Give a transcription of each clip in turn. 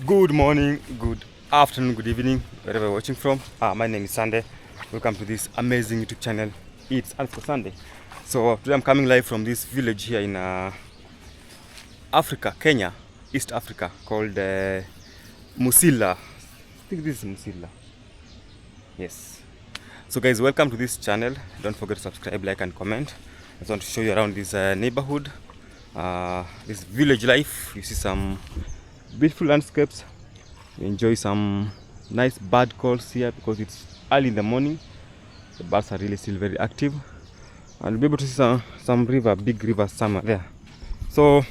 Good morning, good afternoon, good evening, wherever you're watching from. My name is Sande. Welcome to this amazing YouTube channel. It's for Sunday. So today I'm coming live from this village here in Africa, Kenya, East Africa, called Musila. I think this is Musila. Yes. So guys, welcome to this channel. Don't forget to subscribe, like and comment. I just want to show you around this neighborhood, this village life. You see some beautiful landscapes. You enjoy some nice bird calls here because it's early in the morning. The birds are really still very active, and you'll be able to see some river, big river somewhere there. So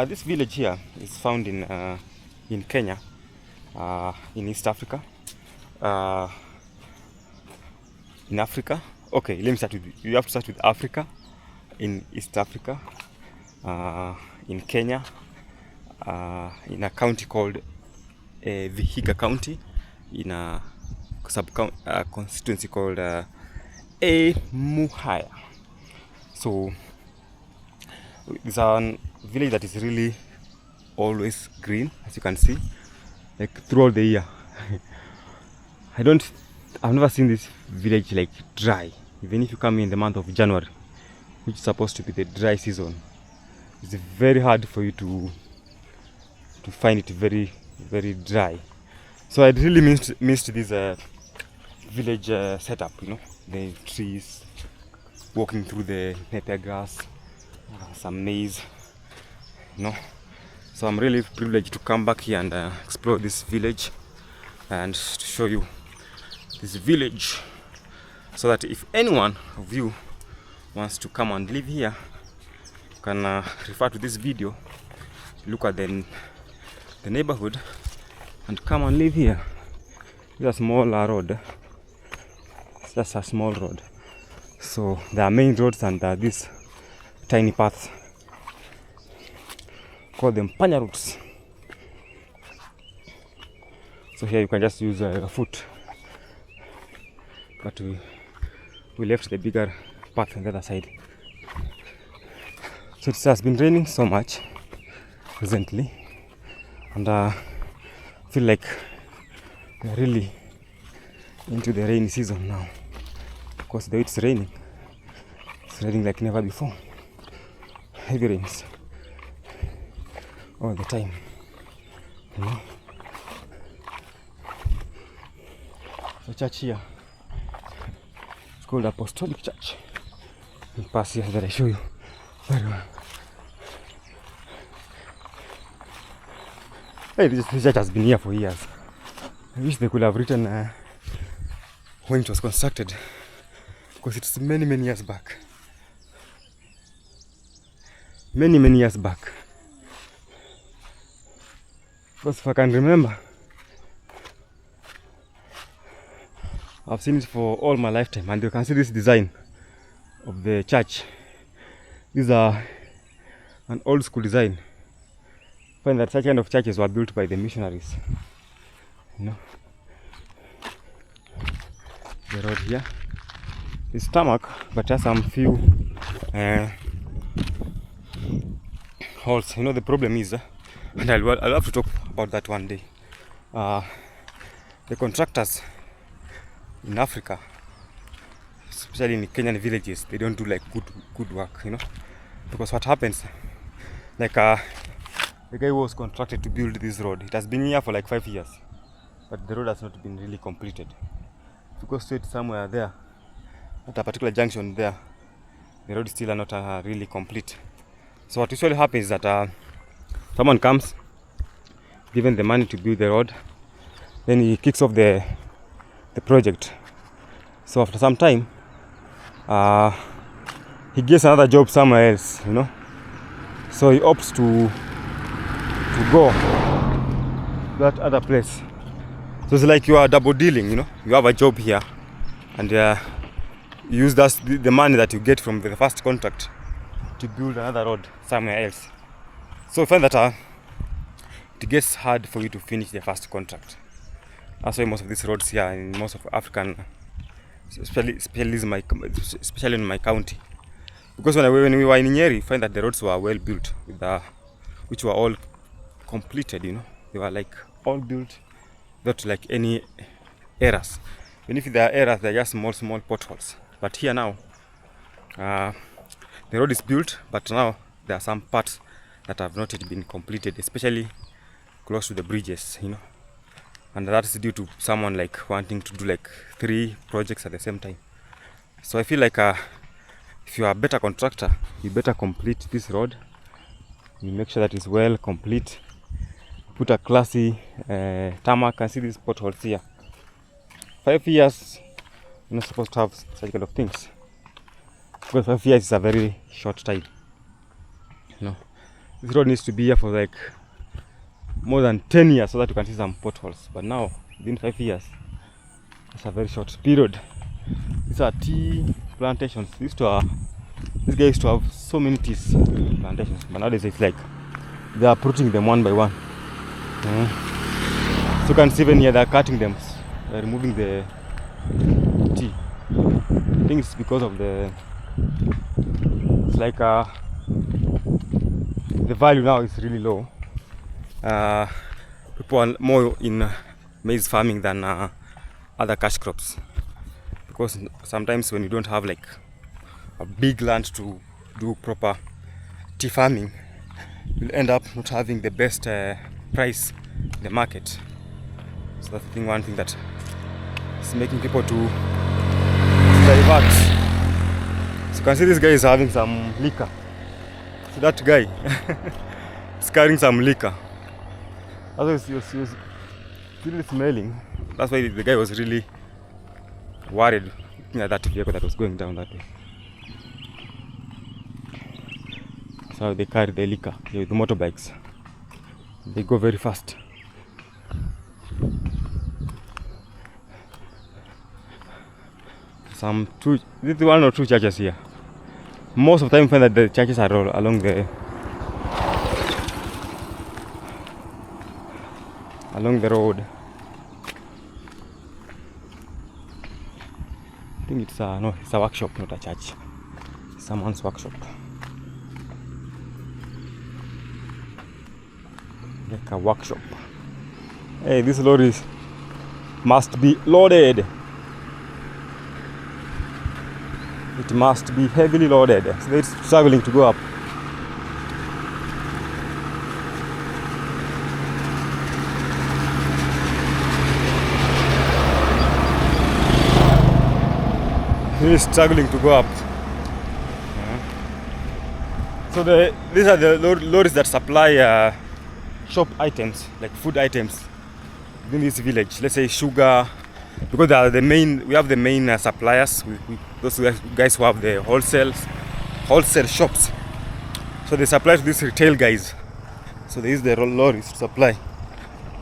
this village here is found in Kenya, in East Africa, in Africa. Okay, let me start with you. Have to start with Africa, in East Africa, in Kenya, in a county called Vihiga County, in a constituency called Muhaya. So it's a village that is really always green, as you can see, like throughout the year. I've never seen this village like dry. Even if you come in the month of January, which is supposed to be the dry season, it's very hard for you to find it very, very dry. So I really missed this village setup, you know, the trees, walking through the napier grass, some maize, you know. So I'm really privileged to come back here and explore this village and to show you this village, so that if anyone of you wants to come and live here, you can refer to this video, look at the neighborhood and come and live here. It's a small road. It's just a small road. So there are main roads and there are these tiny paths. Call them panya routes. So here you can just use a foot. But we left the bigger path on the other side. So it has been raining so much recently, and I feel like we are really into the rainy season now, because the way it's raining like never before. Heavy rains all the time, you know. The church here, it's called Apostolic Church. We pass here that I show you very well. Hey, this church has been here for years. I wish they could have written when it was constructed, because it's many years back. Many years back. Because if I can remember, I've seen it for all my lifetime, and you can see this design of the church. These are an old school design. I find that such kind of churches were built by the missionaries. You know, the road here is tarmac, but has some few holes. You know, the problem is, and I'll have to talk about that one day. The contractors in Africa, especially in Kenyan villages, they don't do like good work, you know, because what happens, like the guy who was contracted to build this road, it has been here for like 5 years, but the road has not been really completed. If you go straight somewhere there, at a particular junction there, the road is still not really complete. So what usually happens is that someone comes, given the money to build the road, then he kicks off the project. So after some time, he gets another job somewhere else, you know. So he opts to go that other place. So it's like you are double dealing, you know. You have a job here, and you use the money that you get from the first contract to build another road somewhere else. So you find that it gets hard for you to finish the first contract. That's why most of these roads here in most of African, especially in my county, because when we were in Nyeri, you find that the roads were well built, which were all completed, you know. They were like all built without like any errors. Even if there are errors, they're just small potholes. But here now, the road is built, but now there are some parts that have not yet been completed, especially close to the bridges, you know. And that is due to someone like wanting to do like 3 projects at the same time. So I feel like if you are a better contractor, you better complete this road. You make sure that it's well complete. Put a classy tarmac. And see these potholes here. 5 years, you're not supposed to have such kind of things, because 5 years is a very short time. You know, this road needs to be here for like more than 10 years so that you can see some potholes. But now, within 5 years, it's a very short period. These are tea plantations. These guys used to have so many tea plantations, but nowadays it's like they are uprooting them one by one. So you can see even here they're cutting them, they're removing the tea. I think it's because of it's like the value now is really low. People are more in maize farming than other cash crops, because sometimes when you don't have like a big land to do proper tea farming, you'll end up not having the best price in the market. So that's one thing that is making people to divert. So you can see this guy is having some liquor. So that guy is carrying some liquor. Otherwise he was really smelling. That's why the guy was really worried looking at that vehicle that was going down that way. So they carry the liquor here with the motorbikes. They go very fast. This is 1 or 2 churches here. Most of the time you find that the churches are all along the road. I think it's a workshop, not a church. Someone's workshop. Like a workshop. Hey, this lorry must be loaded. It must be heavily loaded, so it's struggling to go up. Really struggling to go up. So these are the lorries that supply shop items, like food items within this village. Let's say sugar, because they are we have the main suppliers. Those guys who have the wholesale shops. So they supply to these retail guys. So they use the lorries to supply.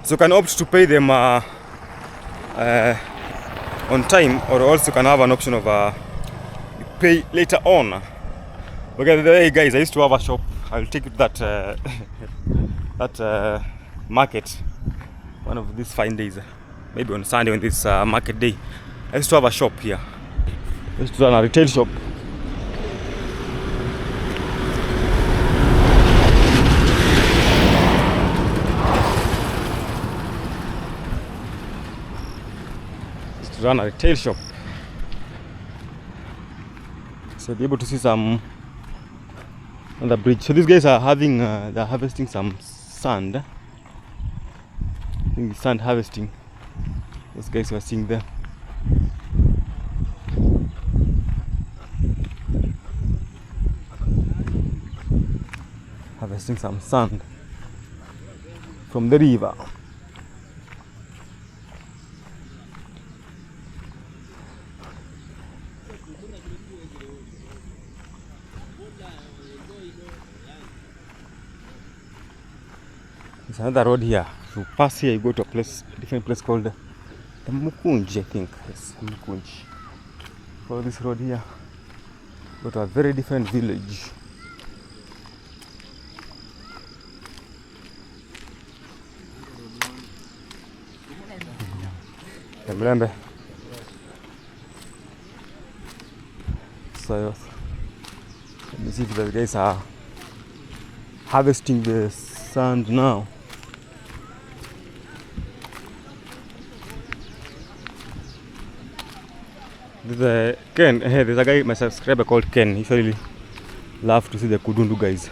So you can opt to pay them on time, or also you can have an option of pay later on. Okay, hey guys, I used to have a shop. I'll take you to that market one of these fine days, maybe on Sunday, on this market day. I used to have a shop here. I used to run a retail shop. So be able to see some on the bridge. So these guys are they're harvesting some sand. I think sand harvesting. Those guys were seeing there. Harvesting some sand from the river. There's another road here. You pass here, you go to a different place called the Mukunji, I think. Yes, Mukunji. Follow this road here. Go to a very different village. Mlembe. So let me see if the guys are harvesting the sand now. There's a Ken. Hey, there's a guy, my subscriber called Ken. He really love to see the Kudundu guys.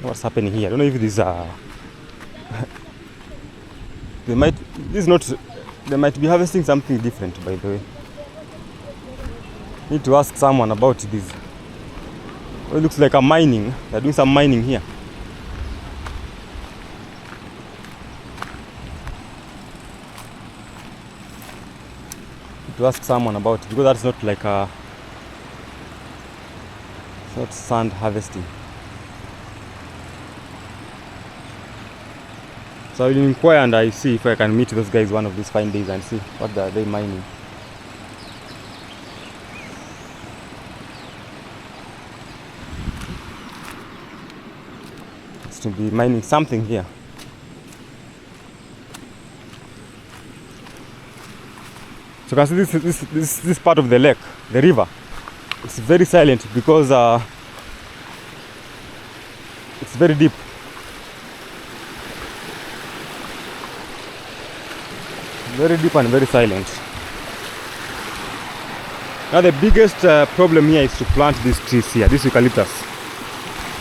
What's happening here? I don't know if this they might. This is not. They might be harvesting something different, by the way. Need to ask someone about this. It looks like a mining. They're doing some mining here. Need to ask someone about it because that's not like a. It's not sand harvesting. So I will inquire and I see if I can meet those guys one of these fine days and see what they mining. It's to be mining something here. So you can see this part of the lake, the river. It's very silent because it's very deep. Very deep and very silent. Now the biggest problem here is to plant these trees here, this eucalyptus.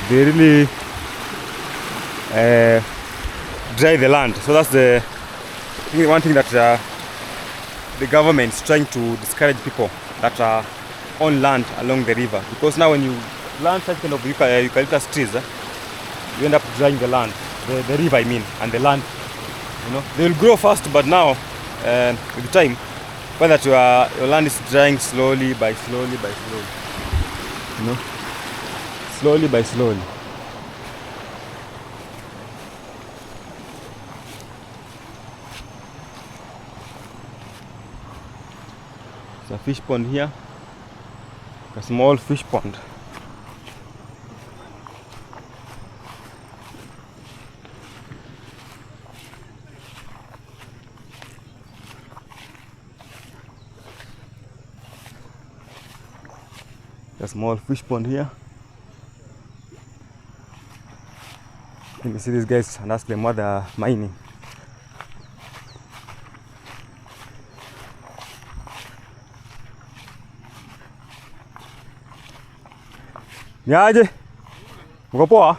They really dry the land. So that's the one thing that the government is trying to discourage people that are on land along the river. Because now when you plant such kind of eucalyptus trees, you end up drying the land, the river I mean, and the land. You know, they will grow fast, but now with time, when that your land is drying slowly by slowly, you know, slowly by slowly. It's a fish pond here, a small fish pond. A small fish pond here. You can see these guys and ask them what they are mining. Niaje? Mko poa?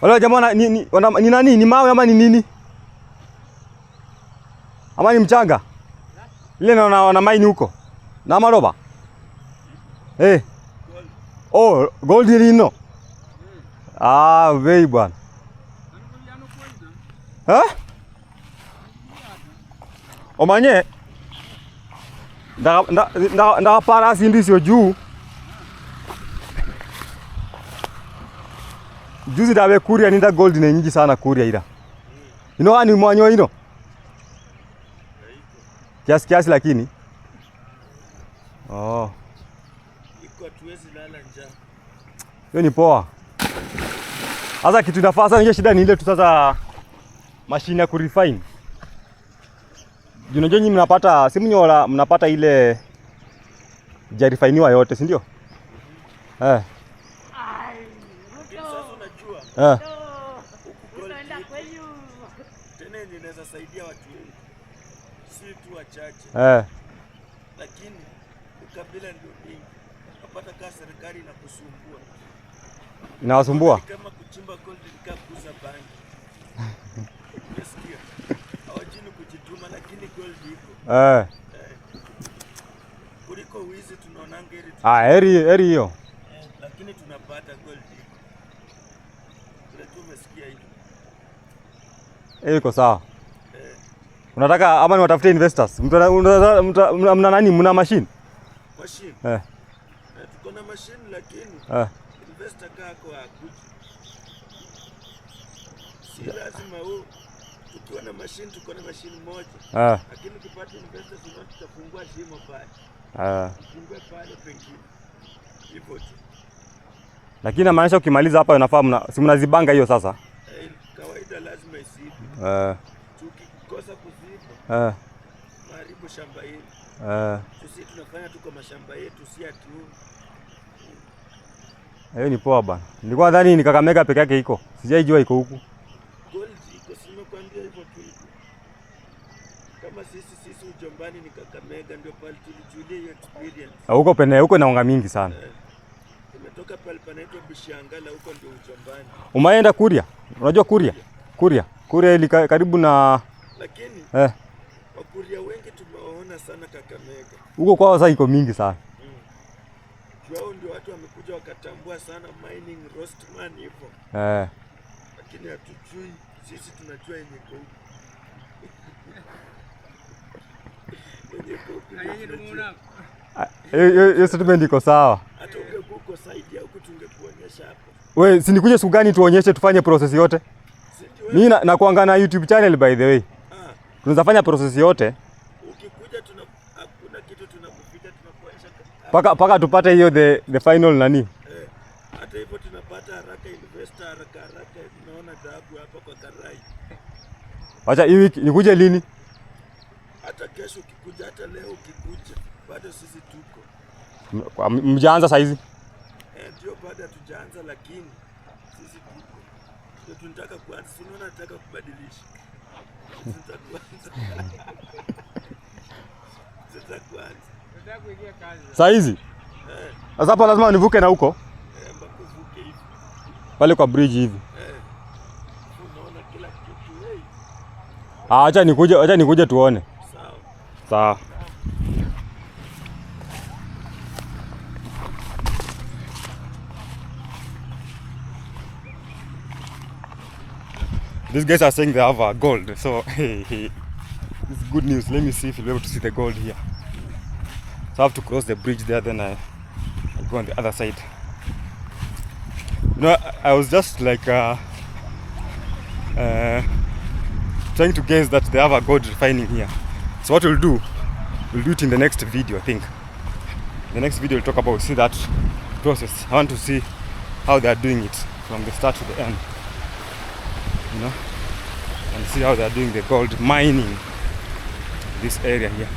Wala jamaa ni nani? Ni mawe ama ni nini? Ama ni mchanga? Ile na mine huko. Na maroba. Eh. Oh, gold lino. Ah, vei bwana. Omanye. Nda para sindisio juu. Juzi dawe kuria ninda gold ne nyingi sana kuria ila. Ino ani mwanyo ino. Kiasi lakini. Oh. Iko tuwezi lala njaa. Hiyo ni poa. Sasa kitu inafaa sana, shida ni ile tu sasa mashine ya kurefine. Unajua nyinyi mnapata simu nyola, mnapata ile jarifiniwa yote, si ndio? Sasa unajua. Utaenda kwenyu. Tena inaweza saidia watu wengi. Si tu wachache. Lakini ukabila ndio mingi. Unapata kama serikali inakusumbua. Inawasumbua? Kama kuchimba gold nikakuza bangi. Unasikia? Hawajini kujituma lakini gold iko. Kuliko wizi tunaona ngeri. Heri hiyo. Lakini tunapata gold iko. Kile tu umesikia hiyo. Iko sawa. Unataka ama niwatafute investors? Mna nani? Mna machine? Machine? Tuko na machine lakini investor kako hakuji. Si lazima huu. Tukiwa na machine tuko na machine moja. Lakini ukipata investors tutafungua shimo pale. Tufungue pale pengine. Hivyo tu. Lakini inamaanisha ukimaliza hapa unafaa si mnazibanga hiyo sasa? Kawaida lazima isibe. Tukikosa kuziba. Maharibu shamba hili. Sisi tunafanya tuko mashamba yetu si atu. Hiyo ni poa bana. Nilikuwa nadhani ni Kakamega peke yake iko. Sijaijua iko huku. Gold iko, si nimekwambia hivyo tu. Kama sisi Ujombani ni Kakamega, ndio pale tulijulia hiyo experience. Huko pene huko inaonga mingi sana. Tumetoka pale panaitwa Bishangala, huko ndio Ujombani. Umeenda Kuria? Unajua Kuria? Kuria ili karibu na lakini Wakuria wengi tumewaona sana Kakamega. Huko kwao sasa iko mingi sana. Wao ndio watu wamekuja wakatambua sana mining roastman hivyo. Lakini hatujui, sisi tunajua yenye kwa huko. Hiyo statement iko sawa. Hata ungekuko side ya huko tungekuonyesha hapo. Wewe si nikuje siku gani tuonyeshe tufanye process yote? Mimi na kuanga na YouTube channel by the way. Tunaweza fanya process yote. Ukikuja hakuna kitu tunakupita, tunakuonyesha paka tupate hiyo the final nani. Hata hivyo tunapata haraka investor haraka tunaona dhahabu hapa kwa Karai. Acha hii wiki nikuje lini? Hata kesho ukikuja, hata leo ukikuja, bado sisi tuko. Mjaanza saa hizi? Ndio bado hatujaanza, lakini sisi tuko. Ndio tunataka kuanza, unaona, nataka kubadilisha. Tunataka kuanza. Saa hizi? Sasa hapa lazima nivuke na huko? Mpaka uvuke hivi. Pale kwa bridge hivi. Unaona kila kitu wewe. Acha nikuje tuone. Sawa. These guys are saying they have gold, so this is good news. Let me see if you'll be able to see the gold here. So I have to cross the bridge there, then I go on the other side. You know, I was just like trying to guess that they have a gold refining here. So what we'll do it in the next video, I think. The next video we'll talk about, see that process. I want to see how they are doing it from the start to the end. You know, and see how they are doing the gold mining in this area here.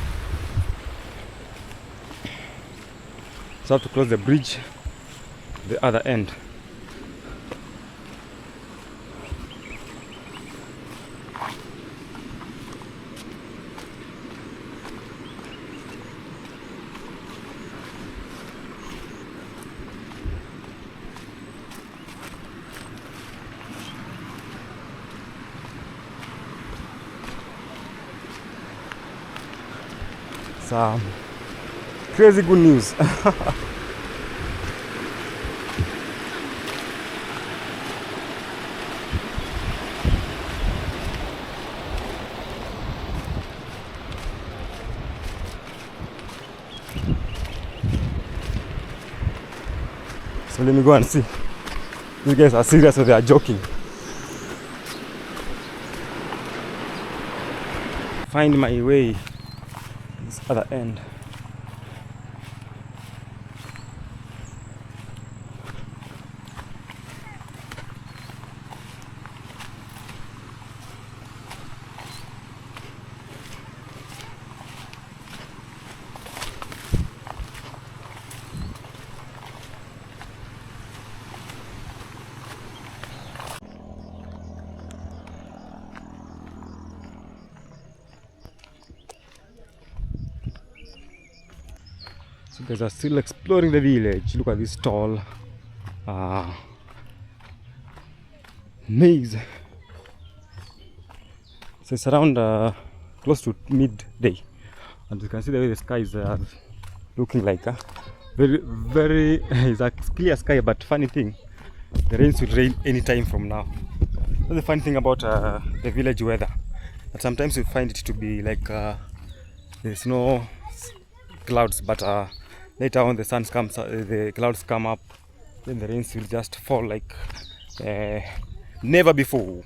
So I have to cross the bridge the other end. Some crazy good news. So let me go and see. These guys are serious or they are joking. Find my way this other end. So guys are still exploring the village. Look at this tall maze. So it's around close to midday, and you can see the way the sky is looking like very it's a clear sky, but funny thing, the rains will rain anytime from now. That's the funny thing about the village weather, that sometimes you find it to be like there's no clouds, but later on the sun comes, the clouds come up, then the rains will just fall like never before.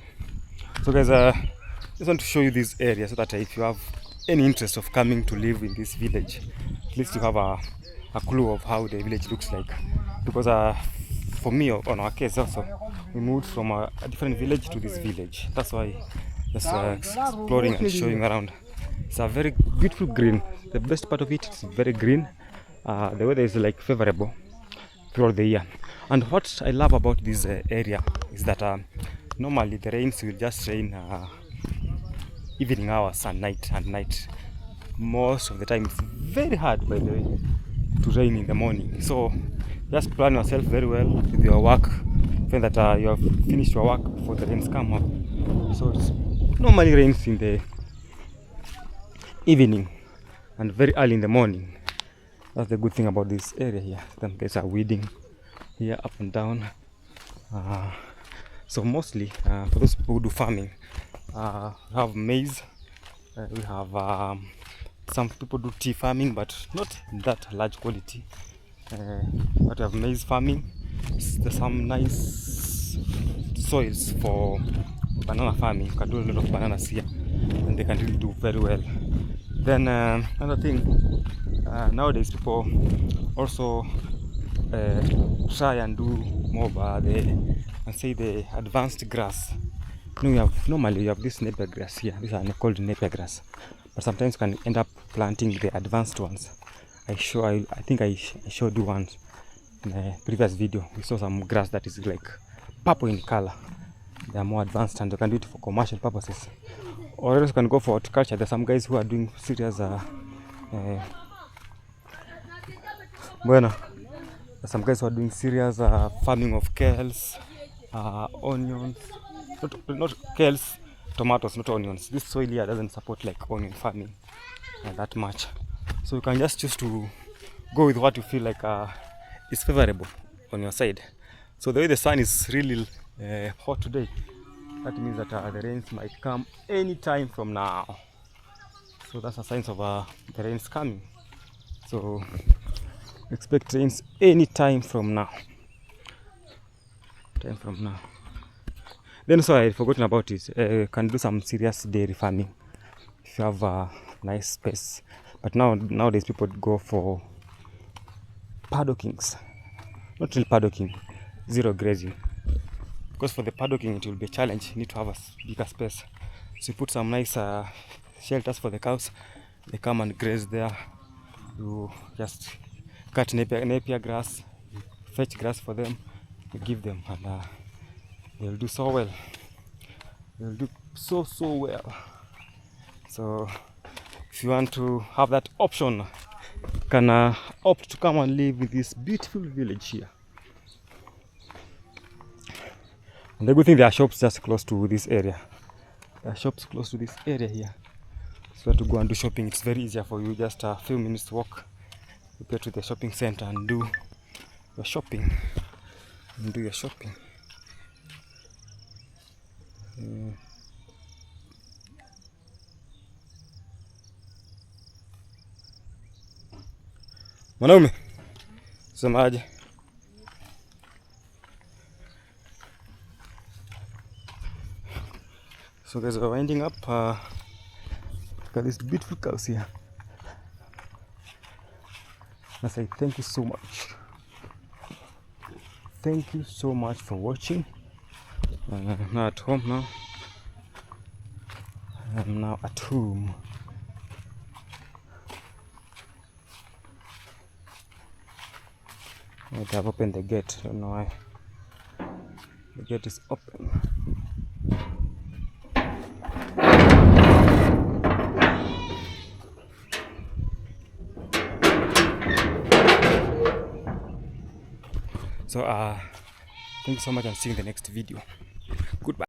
So guys, just want to show you this area so that if you have any interest of coming to live in this village, at least you have a clue of how the village looks like. Because for me, on our case also, we moved from a different village to this village. That's why just exploring and showing around. It's a very beautiful green. The best part of it is very green. The weather is like favorable. throughout the year. And what I love about this area is that normally the rains will just rain evening hours and night. Most of the time it's very hard, by the way, to rain in the morning. So just plan yourself very well with your work. Find that you have finished your work before the rains come up. So it normally rains in the evening and very early in the morning. That's the good thing about this area here. Some guys are weeding here up and down. So mostly for those people who do farming, we have maize. We have some people do tea farming, but not that large quality. But we have maize farming. There's some nice soils for banana farming. You can do a lot of bananas here, and they can really do very well. Then another thing, nowadays people also try and do more by the advanced grass. Normally we have this napier grass here. These are called napier grass, but sometimes you can end up planting the advanced ones. I think I showed you once in a previous video. We saw some grass that is like purple in color. They are more advanced and you can do it for commercial purposes, or else you can go for horticulture. There's some guys who are doing serious farming of kales, onions, not kales, tomatoes, not onions. This soil here doesn't support like onion farming that much, so you can just choose to go with what you feel like is favorable on your side. So the way the sun is really hot today, that means that the rains might come any time from now. So that's a sign of the rains coming. So expect rains any time from now. Then also I forgotten about it. You can do some serious dairy farming if you have a nice space. But nowadays people go for paddocking. Not really paddocking, zero grazing. Because for the paddocking it will be a challenge. You need to have a bigger space. So you put some nice shelters for the cows. They come and graze there. You just cut napier grass, fetch grass for them, you give them, and they'll do so well. They'll do so well. So if you want to have that option, you can opt to come and live in this beautiful village here. And the good thing, there are shops just close to this area. There are shops close to this area here. So to go and do shopping, it's very easier for you. Just a few minutes walk, you get to the shopping center and do your shopping. Mwanaume, semaje? So guys, we're winding up. Look at these beautiful cows here. I say thank you so much. Thank you so much for watching. I'm now at home now. I'm now at home. I've opened the gate. I don't know why. The gate is open. So thank you so much, and see you in the next video. Goodbye.